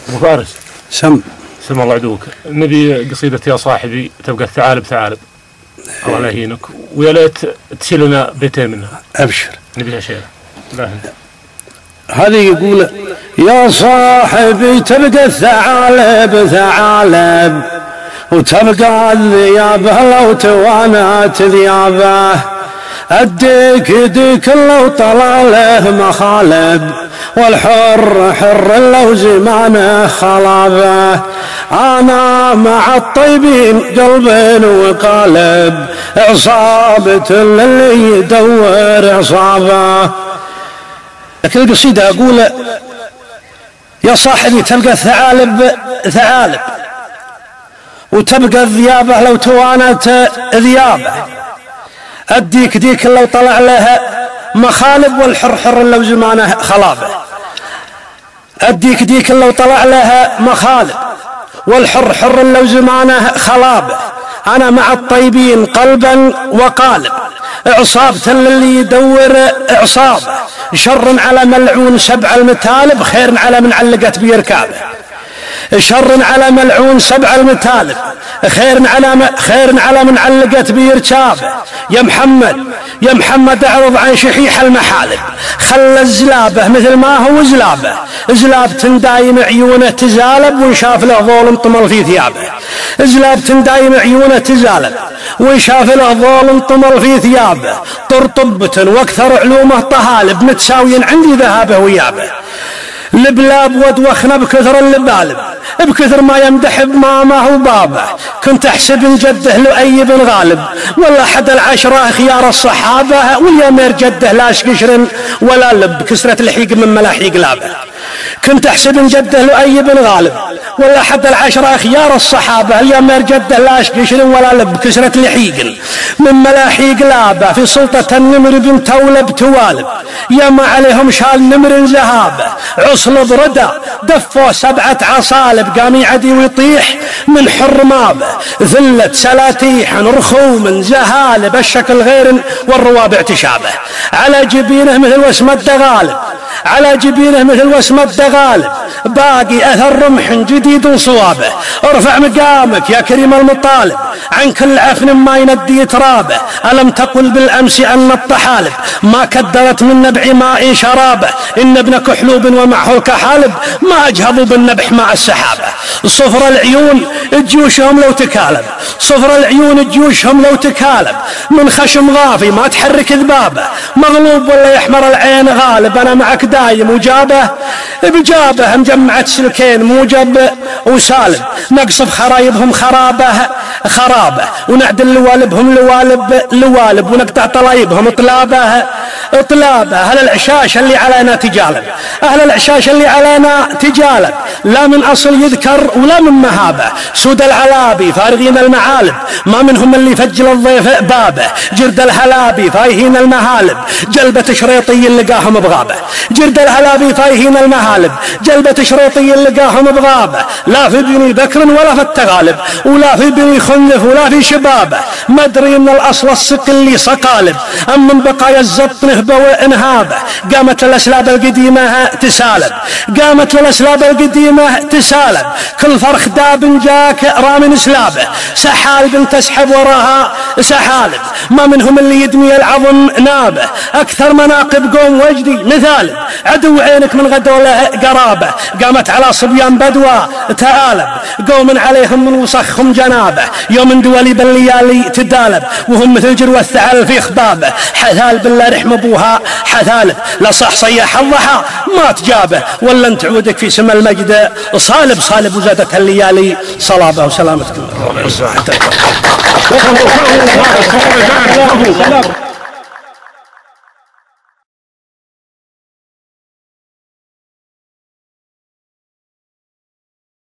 أبو فارس سم الله عدوك. نبي قصيدة يا صاحبي تبقى الثعالب ثعالب، الله لا يهينك، ويا ليت تشيل لنا بيتين منها. أبشر نبيها شيء. هذه يقول يا صاحبي تبقى الثعالب ثعالب، وتبقى الذيابة لو توانت ذيابه، أديك ديك لو طلع له مخالب، والحر حر لو زمانه خلابه. أنا مع الطيبين قلب وقالب، عصابة اللي يدور عصابه. لكن القصيدة أقول يا صاحبي تلقى الثعالب ثعالب، وتبقى الذيابة لو توانت ذيابه، أديك ديك لو طلع لها مخالب، والحر حر لو زمانه خلابه. أديك ديك لو طلع لها مخالب، والحر حر لو زمانه خلابه. أنا مع الطيبين قلبا وقالب، عصابة اللي يدور عصابه، شر على ملعون سبع المتالب، خير على من علقت بيركابه. شر على ملعون سبع المتالب، خير على من علقت بيركابه. يا محمد اعرض عن شحيح المحالب، خلى الزلابه مثل ما هو زلابه، زلابة دايم عيونه تزالب، وشاف له ظلم طمل في ثيابه. زلابة دايم عيونه تزالب، وشاف له ظلم طمل في ثيابه. طرطبة واكثر علومه طهالب، متساوي عندي ذهابه ويابه. لبلاب ودوخنا بكثر اللبالب، بكثر ما يمدح بمامه وبابه. كنت احسب جده لؤي بن غالب، ولا حد العشرة خيار الصحابه، واليمير جده لاش قشر ولا لب، كسرة الحيق من ملاحيق لابه. كنت احسب جده لؤي بن غالب، ولا حد العشرة خيار الصحابه، اليمير جده لاش قشر ولا لب، كسرة الحيق من ملاحيق لابه. في سلطة النمر بن تولب توالب، يما عليهم شال نمر زهابه. عصل بردا دفوا 7 عصالب، قام يعدي ويطيح من حرمابه. ذلة سلاتيح رخوم زهالب، الشكل غير والروابع تشابه. على جبينه مثل وسم الدغالب، على جبينه مثل وسم الدغالب، باقي اثر رمح جديد صوابه. ارفع مقامك يا كريم المطالب، عن كل عفن ما يندي ترابه. ألم تقل بالأمس أن الطحالب ما كدرت من نبع ماء شرابه، إن ابن كحلوب ومعه الكحالب ما أجهضوا بالنبح مع السحابة. صفر العيون جيوشهم لو تكالب، صفر العيون جيوشهم لو تكالب، من خشم غافي ما تحرك ذبابه. مغلوب ولا يحمر العين غالب، أنا معك دايم وجابه بجابه. مجمعة سلكين موجب وسالب، نقصف خرايبهم خرابه، ونعدل لوالبهم لوالب، ونقطع طلايبهم طلابه. أهل العشاش اللي علينا تجالب، أهل العشاش اللي علينا تجالب، لا من أصل يذكر ولا من مهابة. سود العلابي فارغين المعالب، ما منهم اللي فجل الضيف بابه. جرد الهلابي فايهين المهالب، جلبة شريطي لقاهم بغابه. جرد الهلابي فايهين المهالب، جلبة شريطي لقاهم بغابه. لا في بني بكر ولا في التغالب، ولا في بني خنف ولا في شبابه. ما ادري ان الاصل الصقلي صقالب، ام من بقايا الزبط نهبه وانهابه. قامت الاسلاب القديمه تسالب، قامت الاسلاب القديمه تسالب. كل فرخ داب جاك رامن سلابه، سحالب تسحب وراها سحالب. ما منهم اللي يدمي العظم نابه، اكثر مناقب قوم وجدي مثالب. عدو عينك من غدوله قرابه، قامت على صبيان بدوى تآلب. قوم عليهم من وسخهم جنابه، يوم دولي بالليالي تدالب، وهم مثل جروة الثعلب في خبابه. حثال بالله رحم ابوها حثالب، لا صح صياح الضحى ما تجابه، ولا انت عودك في سما المجد صالب وزادت الليالي صلابه. وسلامتكم.